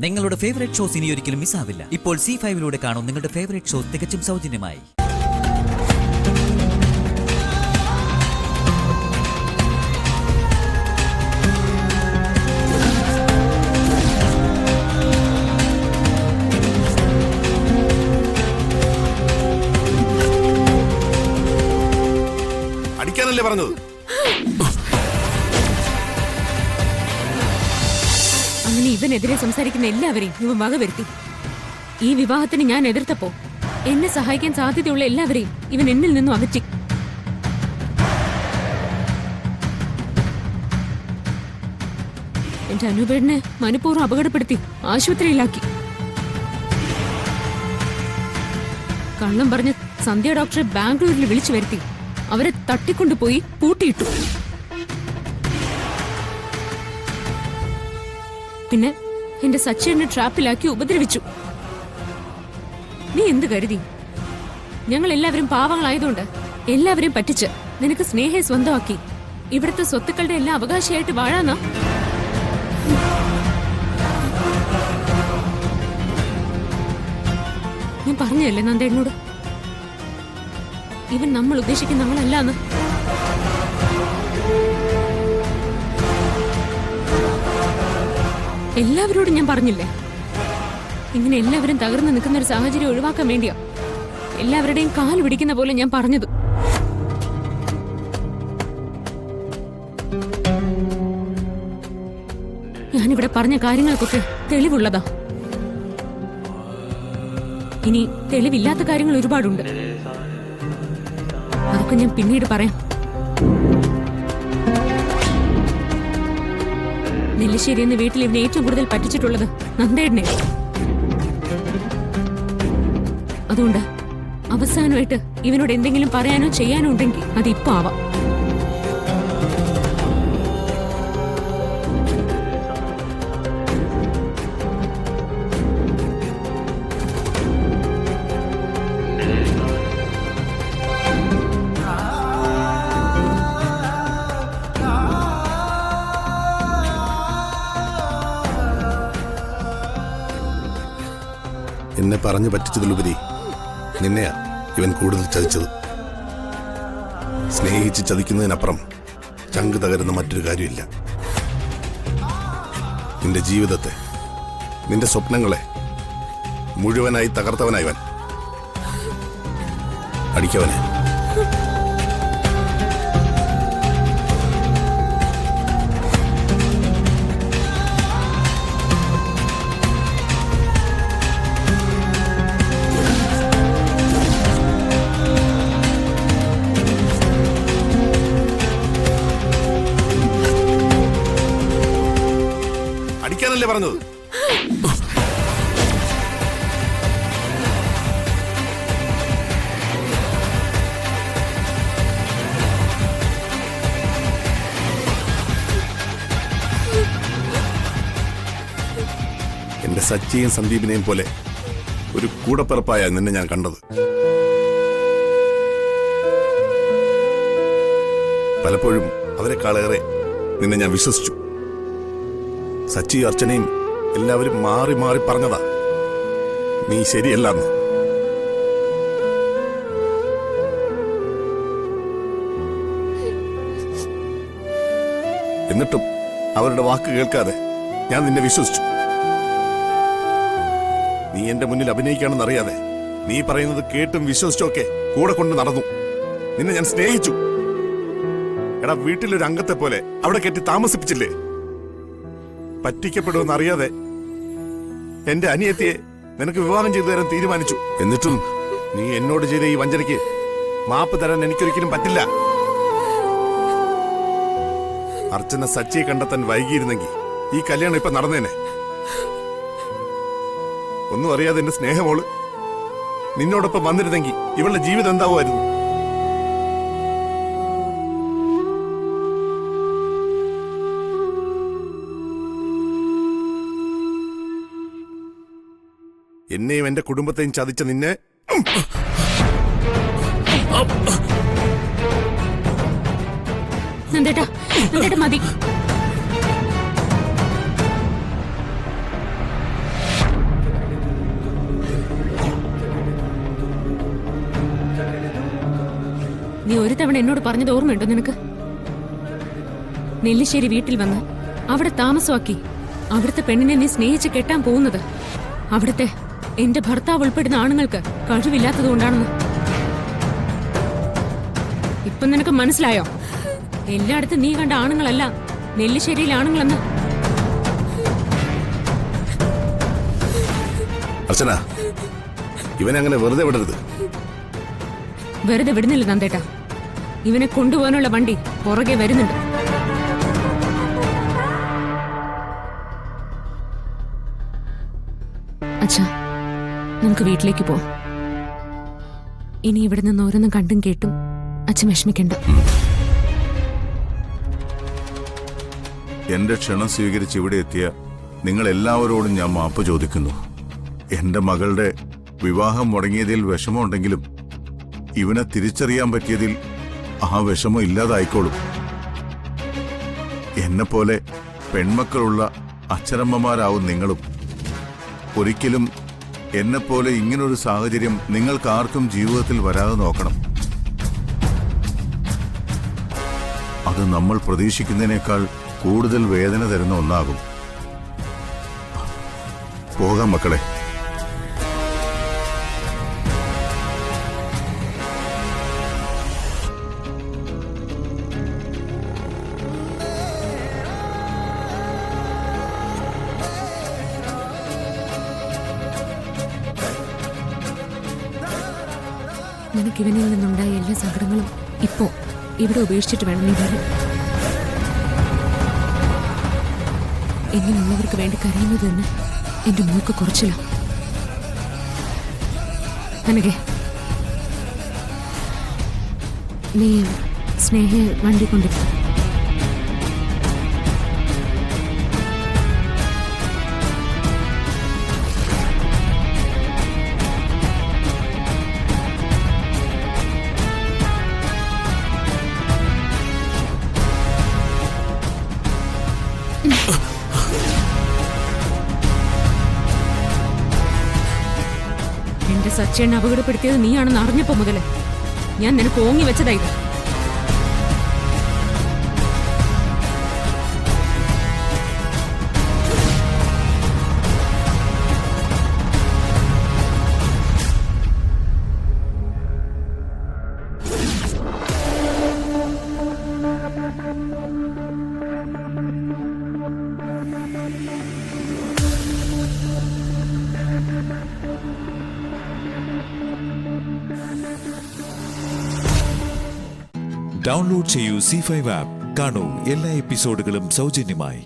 നിങ്ങളുടെ favourite shows ഇനി ഒരിക്കലും മിസ്സാവില്ല. ഇപ്പോൾ C5 കാണും നിങ്ങളുടെ ഫേവറേറ്റ് ഷോസ് തികച്ചും സൗജന്യമായി. അടിക്കാനല്ലേ പറഞ്ഞത്? അങ്ങനെ ഇവനെതിരെ സംസാരിക്കുന്ന എല്ലാവരെയും ഇവൻ വകവരുത്തി. ഈ വിവാഹത്തിന് ഞാൻ എതിർത്തപ്പോ എന്നെ സഹായിക്കാൻ സാധ്യതയുള്ള എല്ലാവരെയും ഇവൻ എന്നിൽ നിന്നും അകറ്റി. എന്റെ അനുപേടനെ മനഃപൂർവ്വം അപകടപ്പെടുത്തി ആശുപത്രിയിലാക്കി. കള്ളം പറഞ്ഞ് സന്ധ്യ ഡോക്ടറെ ബാംഗ്ലൂരിൽ വിളിച്ചു വരുത്തി അവരെ തട്ടിക്കൊണ്ടുപോയി പൂട്ടിയിട്ടു. പിന്നെ എന്റെ സച്ചിനെ ട്രാപ്പിലാക്കി ഉപദ്രവിച്ചു. നീ എന്ത് കരുതി? ഞങ്ങൾ എല്ലാവരും പാവങ്ങളായതുകൊണ്ട് എല്ലാവരെയും പറ്റിച്ച് നിനക്ക് സ്നേഹയെ സ്വന്തമാക്കി ഇവിടുത്തെ സ്വത്തുക്കളുടെ എല്ലാം അവകാശിയായിട്ട് വാഴാന്നാ? ഞാൻ പറഞ്ഞല്ലേ നന്ദേട്ടനോട്, ഇവൻ നമ്മൾ ഉദ്ദേശിക്കുന്ന നമ്മളല്ലാന്ന്. എല്ലാവരോടും ഞാൻ പറഞ്ഞില്ലേ, ഇങ്ങനെ എല്ലാവരും തകർന്നു നിൽക്കുന്ന ഒരു സാഹചര്യം ഒഴിവാക്കാൻ വേണ്ടിയാ എല്ലാവരുടെയും കാല് പിടിക്കുന്ന പോലെ ഞാൻ പറഞ്ഞത്. ഞാനിവിടെ പറഞ്ഞ കാര്യങ്ങൾക്കൊക്കെ തെളിവുള്ളതാ. ഇനി തെളിവില്ലാത്ത കാര്യങ്ങൾ ഒരുപാടുണ്ട്, അതൊക്കെ ഞാൻ പിന്നീട് പറയാം. നെല്ലിശ്ശേരി എന്ന വീട്ടിൽ ഇവനെ ഏറ്റവും കൂടുതൽ പറ്റിച്ചിട്ടുള്ളത് നന്ദേടനെ. അതുകൊണ്ട് അവസാനമായിട്ട് ഇവനോട് എന്തെങ്കിലും പറയാനോ ചെയ്യാനോ ഉണ്ടെങ്കിൽ അത് ഇപ്പൊ ആവാം. എന്നെ പറഞ്ഞു പറ്റിച്ചതിലുപരി നിന്നെയാ ഇവൻ കൂടുതൽ ചതിച്ചത്. സ്നേഹിച്ച് ചതിക്കുന്നതിനപ്പുറം ചങ്ക് തകരുന്ന മറ്റൊരു കാര്യമില്ല. നിന്റെ ജീവിതത്തെ, നിന്റെ സ്വപ്നങ്ങളെ മുഴുവനായി തകർത്തവനായവൻ. അടിക്കവനെ. അടിക്കാനല്ലേ പറഞ്ഞത്? എന്റെ സച്ചിയും സന്ദീപിനെയും പോലെ ഒരു കൂടപ്പിറപ്പായ നിന്നെ ഞാൻ കണ്ടത്. പലപ്പോഴും അവരെക്കാളേറെ നിന്നെ ഞാൻ വിശ്വസിച്ചു. സച്ചി അർച്ചനയും എല്ലാവരും മാറി മാറി പറഞ്ഞതാ നീ ശരിയല്ലെന്ന്. എന്നിട്ടും അവരുടെ വാക്ക് കേൾക്കാതെ ഞാൻ നിന്നെ വിശ്വസിച്ചു. നീ എന്റെ മുന്നിൽ അഭിനയിക്കാണെന്നറിയാതെ നീ പറയുന്നത് കേട്ടും വിശ്വസിച്ചൊക്കെ കൂടെ കൊണ്ട് നടന്നു. നിന്നെ ഞാൻ സ്നേഹിച്ചു. എടാ, വീട്ടിലൊരു അംഗത്തെ പോലെ അവിടെ കെട്ടി താമസിപ്പിച്ചില്ലേ? പറ്റിക്കപ്പെടുമെന്ന് അറിയാതെ എന്റെ അനിയത്തിയെ നിനക്ക് വിവാഹം ചെയ്തു തരാൻ തീരുമാനിച്ചു. എന്നിട്ടും നീ എന്നോട് ചെയ്ത ഈ വഞ്ചനയ്ക്ക് മാപ്പ് തരാൻ എനിക്കൊരിക്കലും പറ്റില്ല. അർച്ചന സച്ചിയെ കണ്ടെത്താൻ വൈകിയിരുന്നെങ്കിൽ ഈ കല്യാണം ഇപ്പൊ നടന്നേനെ. ഒന്നും അറിയാതെ എന്റെ സ്നേഹമോള് നിന്നോടൊപ്പം വന്നിരുന്നെങ്കിൽ ഇവളുടെ ജീവിതം എന്താവുമായിരുന്നു? എന്നെയും എന്റെ കുടുംബത്തെയും ചതിച്ച നിന്നെ മതി. നീ ഒരു തവണ എന്നോട് പറഞ്ഞത് ഓർമ്മയുണ്ടോ നിനക്ക്? നെല്ലിശ്ശേരി വീട്ടിൽ വന്ന് അവിടെ താമസമാക്കി അവിടുത്തെ പെണ്ണിനെ നീ സ്നേഹിച്ച് കെട്ടാൻ പോകുന്നത് അവിടുത്തെ എന്റെ ഭർത്താവ് ഉൾപ്പെടുന്ന ആണുങ്ങൾക്ക് കഴിവില്ലാത്തതുകൊണ്ടാണെന്ന്. ഇപ്പൊ നിനക്ക് മനസ്സിലായോ? എല്ലായിടത്തും നീ കണ്ട ആണുങ്ങളല്ല നെല്ലിശ്ശേരിയിലെ ആണുങ്ങളെന്ന്. അർച്ചന, ഇവനെ അങ്ങനെ വെറുതെ വിടരുത്. വെറുതെ വിടുന്നില്ല നന്ദേട്ടാ. ഇവനെ കൊണ്ടുപോകാനുള്ള വണ്ടി പുറകെ വരുന്നുണ്ട്. അച്ഛാ, നമുക്ക് വീട്ടിലേക്ക് പോവാം. ഇനി ഇവിടെ നിന്ന് ഓരോന്നും കണ്ടും കേട്ടും അച്ഛൻ വിഷമിക്കണ്ട. എന്റെ ക്ഷണം സ്വീകരിച്ച് ഇവിടെ എത്തിയ നിങ്ങൾ എല്ലാവരോടും ഞാൻ മാപ്പ് ചോദിക്കുന്നു. എന്റെ മകളുടെ വിവാഹം മുടങ്ങിയതിൽ വിഷമമുണ്ടെങ്കിലും ഇവനെ തിരിച്ചറിയാൻ പറ്റിയതിൽ ആ വിഷമം ഇല്ലാതായിക്കോളും. എന്നെപ്പോലെ പെൺമക്കളുള്ള അച്ഛനമ്മമാരാവും നിങ്ങളും. ഒരിക്കലും എന്നെപ്പോലെ ഇങ്ങനൊരു സാഹചര്യം നിങ്ങൾക്കാർക്കും ജീവിതത്തിൽ വരാതെ നോക്കണം. അത് നമ്മൾ പ്രതീക്ഷിക്കുന്നതിനേക്കാൾ കൂടുതൽ വേദന തരുന്ന ഒന്നാകും. പോകാം മക്കളെ. നിനക്ക് ഇവനിൽ നിന്നുണ്ടായ എല്ലാ സങ്കടങ്ങളും ഇപ്പോ ഇവിടെ ഉപേക്ഷിച്ചിട്ട് വേണം നീ വരാൻ. എങ്ങനെയുള്ളവർക്ക് വേണ്ടി കരയുന്നത് തന്നെ എന്റെ മൂക്ക് കുറച്ചില്ല. അനകെ, നീ സ്നേഹ വണ്ടി കൊണ്ടിരുന്നു. എന്റെ സച്ചേനെ അപകടപ്പെടുത്തിയത് നീയാണെന്ന് അറിഞ്ഞപ്പോ മുതല് ഞാൻ നിനക്ക് ഓങ്ങി വെച്ചതായത്. ഡൗൺലോഡ് ചെയ്യൂ C5 ആപ്പ്. കാണൂ എല്ലാ എപ്പിസോഡുകളും സൗജന്യമായി.